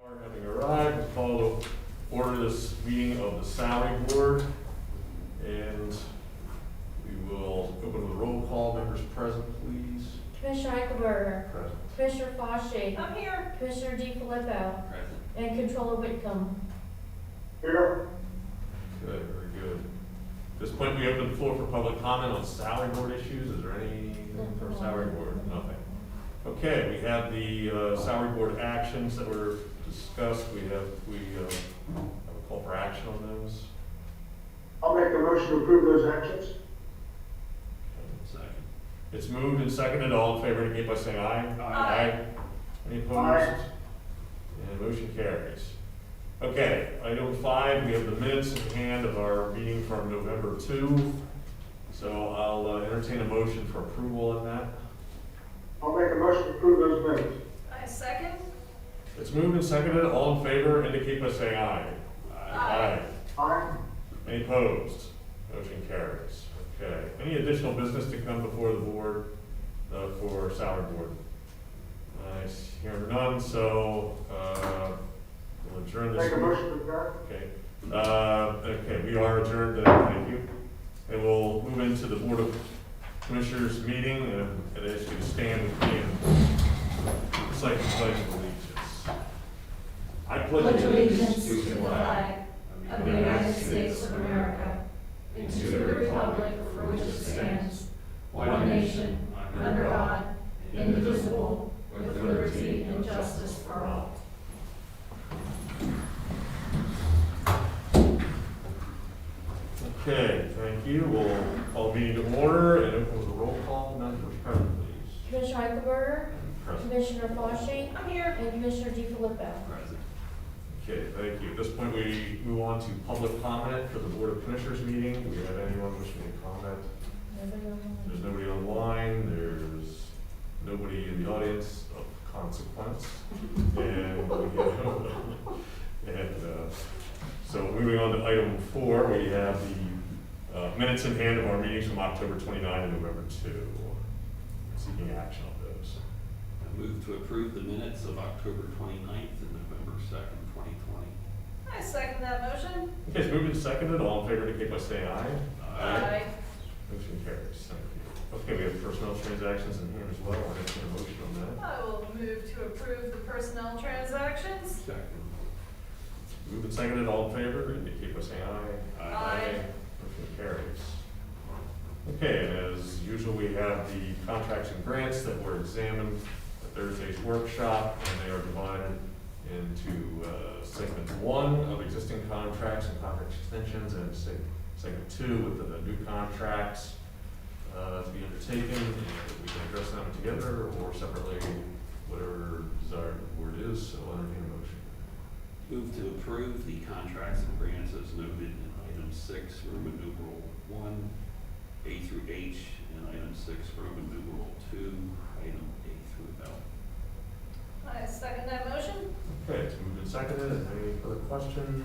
Having arrived, we call to order this meeting of the salary board, and we will open with a roll call. Members present, please. Commissioner Eichelberger. Present. Commissioner Fauci. I'm here. Commissioner DiFilippo. Present. And Controller Whitcomb. Here. Good, very good. At this point, we open the floor for public comment on salary board issues. Is there anything for salary board? Nothing. Okay, we have the salary board actions that were discussed. We have a call for action on those. I'll make a motion to approve those actions. Second. It's moved and seconded. All in favor indicate by saying aye. Aye. Any opposed? Aye. And motion carries. Okay, item 5, we have the minutes in hand of our meeting from November 2. So I'll entertain a motion for approval on that. I'll make a motion to approve those minutes. I second. It's moved and seconded. All in favor indicate by saying aye. Aye. Aye. Any opposed? Motion carries. Okay. Any additional business to come before the board for salary board? Nice. Hear none, so we'll adjourn this. Make a motion to adjourn. Okay. Okay, we are adjourned. Thank you. And we'll move into the Board of Commissioners meeting, and I ask you to stand with me and recite the Pledge of Allegiance. I pledge allegiance to the flag of the United States of America and to the republic for which it stands, one nation, under God, indivisible, with liberty and justice for all. Okay, thank you. We'll call the meeting to order and open with a roll call. Members present, please. Commissioner Eichelberger. Present. Commissioner Fauci. I'm here. And Commissioner DiFilippo. Present. Okay, thank you. At this point, we move on to public comment for the Board of Commissioners meeting. Do we have anyone wishing to comment? Nobody online. There's nobody online. There's nobody in the audience of consequence. And so moving on to item 4, we have the minutes in hand of our meetings from October 29 and November 2. Seeking action on those. I move to approve the minutes of October 29th and November 2nd, 2020. I second that motion. Okay, it's moved and seconded. All in favor indicate by saying aye. Motion carries. Thank you. Okay, we have personnel transactions in here as well. I'll entertain a motion on that. I will move to approve the personnel transactions. Second. Moved and seconded. All in favor indicate by saying aye. Aye. Motion carries. Okay, and as usual, we have the contracts and grants that were examined at Thursday's workshop, and they are divided into segment 1 of existing contracts and contract extensions, and segment 2 with the new contracts to be undertaken. And we can address them together or separately, whatever desired board is. So I'll entertain a motion. Move to approve the contracts and grants as noted in item 6, Roman numeral 1, A through H, and item 6, Roman numeral 2, item A through L. I second that motion. Okay, it's moved and seconded. Any further questions?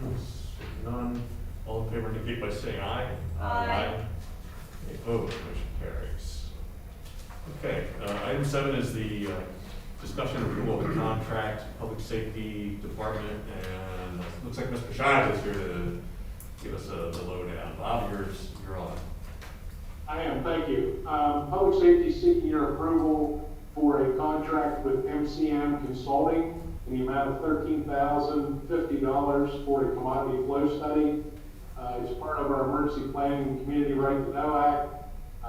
If none, all in favor indicate by saying aye. Aye. Any opposed? Motion carries. Okay, item 7 is the discussion and approval of the contract, Public Safety Department, and it looks like Mr. Shives is here to give us the lowdown. Bob, you're on. I am, thank you. Public Safety seeking your approval for a contract with MCM Consulting in the amount of $13,050 for a commodity flow study. It's part of our Emergency Planning and Community Right to Know Act.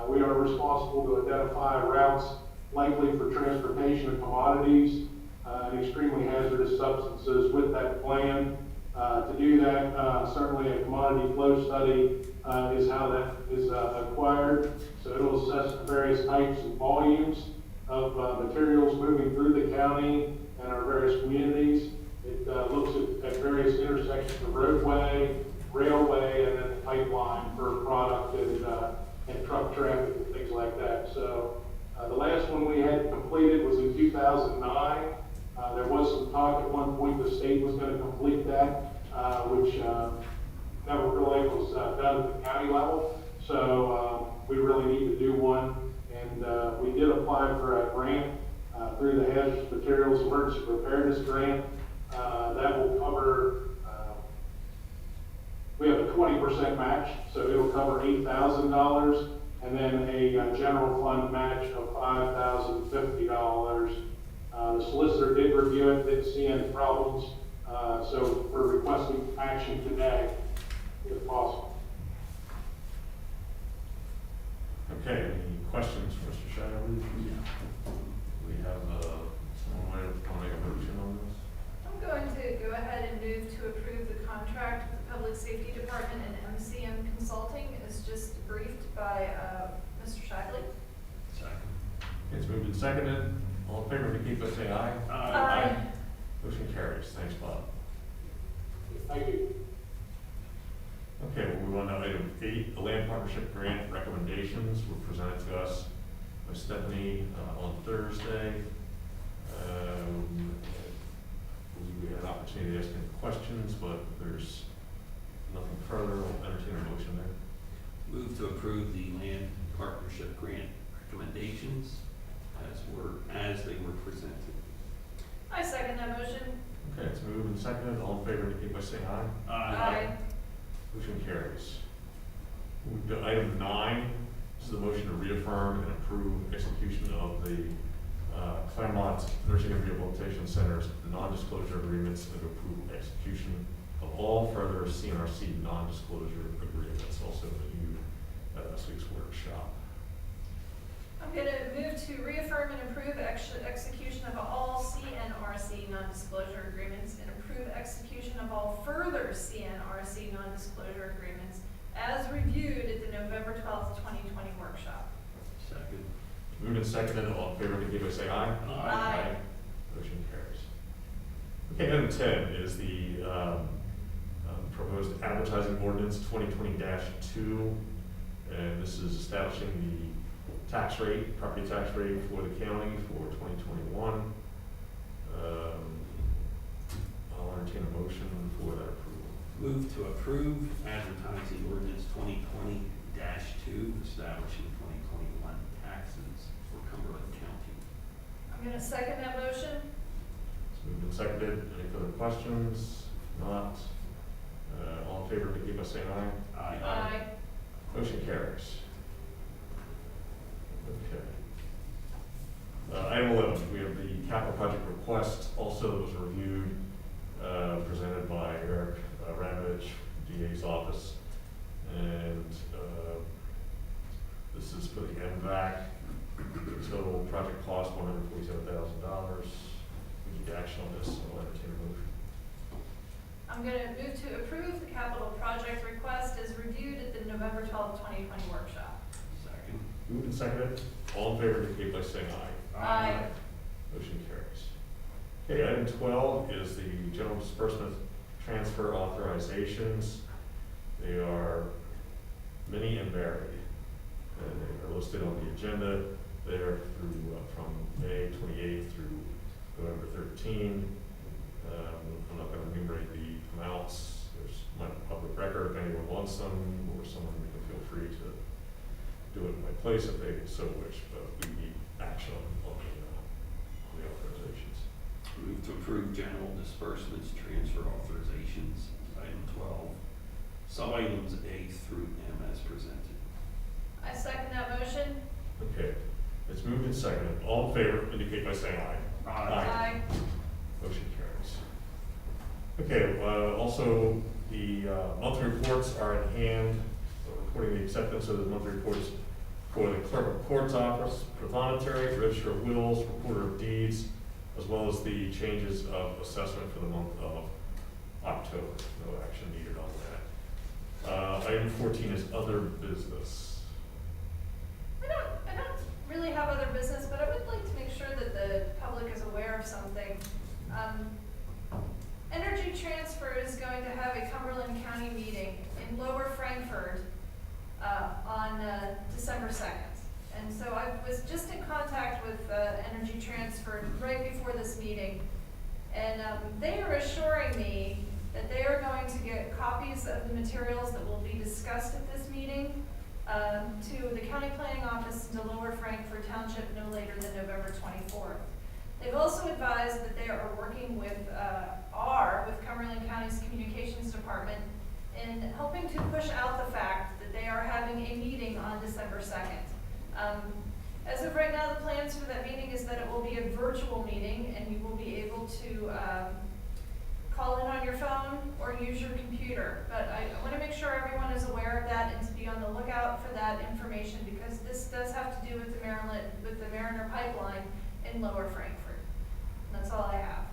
We are responsible to identify routes likely for transportation of commodities and extremely hazardous substances with that plan. To do that, certainly a commodity flow study is how that is acquired. So it will assess the various types and volumes of materials moving through the county and our various communities. It looks at various intersections of roadway, railway, and then the pipeline for product and truck traffic and things like that. So the last one we had completed was in 2009. There was some talk at one point the state was going to complete that, which never really was done at the county level. So we really need to do one. And we did apply for a grant through the Hazardous Materials Emergency Preparedness Grant That will cover, we have a 20% match, so it'll cover $8,000, and then a general fund match of $5,050. The solicitor did review it, didn't see any problems, so we're requesting action today, if possible. Okay, any questions, Mr. Shadowley? We have, someone want to make a motion on this? I'm going to go ahead and move to approve the contract with the Public Safety Department and MCM Consulting as just briefed by Mr. Shively. Second. It's moved and seconded. All in favor, indicate by saying aye. Aye. Motion carries. Thanks, Bob. Thank you. Okay, we'll move on to item 8, the land partnership grant recommendations were presented to us by Stephanie on Thursday. We had an opportunity to ask any questions, but there's nothing further. We'll entertain a motion there. Move to approve the land partnership grant recommendations as they were presented. I second that motion. Okay, it's moved and seconded. All in favor, indicate by saying aye. Aye. Motion carries. Move to item 9. This is a motion to reaffirm and approve execution of the Claremont Nursing and Rehabilitation Center's non-disclosure agreements and to approve execution of all further CNRC non-disclosure agreements, also reviewed at last week's workshop. I'm going to move to reaffirm and approve execution of all CNRC non-disclosure agreements and approve execution of all further CNRC non-disclosure agreements as reviewed at the November 12th, 2020 workshop. Second. Moved and seconded. All in favor, indicate by saying aye. Aye. Motion carries. Okay, item 10 is the proposed advertising ordinance 2020-2, and this is establishing the tax rate, property tax rate for the county for 2021. I'll entertain a motion for that approval. Move to approve advertising ordinance 2020-2, establishing 2021 taxes for Cumberland County. I'm going to second that motion. It's moved and seconded. Any further questions? If not, all in favor, indicate by saying aye. Aye. Motion carries. Okay. Item 11, we have the capital project request, also was reviewed, presented by Eric Ravitch, DA's office. And this is for the MVAC. Total project cost $147,000. We need action on this, so I'll entertain a motion. I'm going to move to approve the capital project request as reviewed at the November 12th, 2020 workshop. Second. Moved and seconded. All in favor, indicate by saying aye. Aye. Motion carries. Okay, item 12 is the general disbursement transfer authorizations. They are many and varied. And they are listed on the agenda there through from May 28th through November 13. I'm not going to enumerate the amounts. There's my public record if anyone wants them, or someone can feel free to do it in my place if they so wish, but we need action on the authorizations. Move to approve general disbursements transfer authorizations, item 12, sub-items A through M as presented. I second that motion. Okay, it's moved and seconded. All in favor, indicate by saying aye. Aye. Motion carries. Okay, also the monthly reports are at hand. Reporting the acceptance of the monthly reports for the clerk of court's office, prothonotary, register of wills, recorder of deeds, as well as the changes of assessment for the month of October. No action needed on that. Item 14 is other business. I don't really have other business, but I would like to make sure that the public is aware of something. Energy Transfer is going to have a Cumberland County meeting in Lower Frankfurt on December 2nd. And so I was just in contact with Energy Transfer right before this meeting, and they are assuring me that they are going to get copies of the materials that will be discussed at this meeting to the County Planning Office to Lower Frankfurt Township no later than November 24th. They've also advised that they are working with all County's Communications Department in helping to push out the fact that they are having a meeting on December 2nd. As of right now, the plans for that meeting is that it will be a virtual meeting, and you will be able to call in on your phone or use your computer. But I want to make sure everyone is aware of that and to be on the lookout for that information, because this does have to do with the Mariner pipeline in Lower Frankfurt. And that's all I have.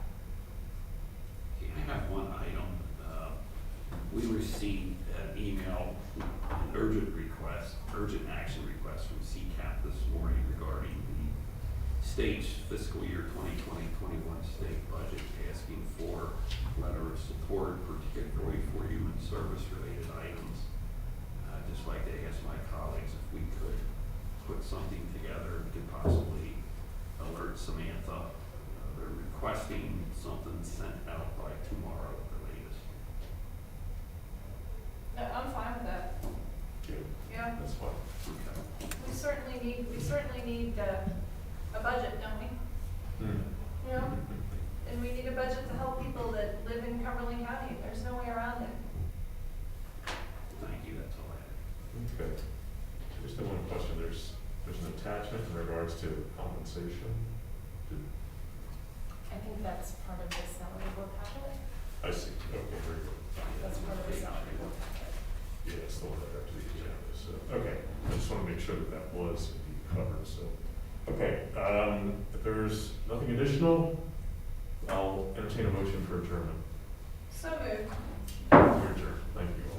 Okay, I have one item. We received an email, an urgent action request from CCAP this morning regarding the state's fiscal year 2020-21 state budget, asking for letter of support, particularly for human service related items. I'd just like to ask my colleagues if we could put something together to possibly alert Samantha. They're requesting something sent out by tomorrow at the latest. No, I'm fine with that. Yeah, That's fine. Okay. we certainly need a budget, don't we? You know, and we need a budget to help people that live in Cumberland County. There's no way around it. Thank you, that's all I have. Okay. Just one question, there's an attachment in regards to compensation. I think that's part of the salary board packet. I see, okay, very good. That's part of the salary board packet. Yeah, it's the one that got to the agenda, so, okay, I just want to make sure that that was indeed covered, so. Okay, if there's nothing additional, I'll entertain a motion for adjournment. So moved. We're adjourned, thank you all.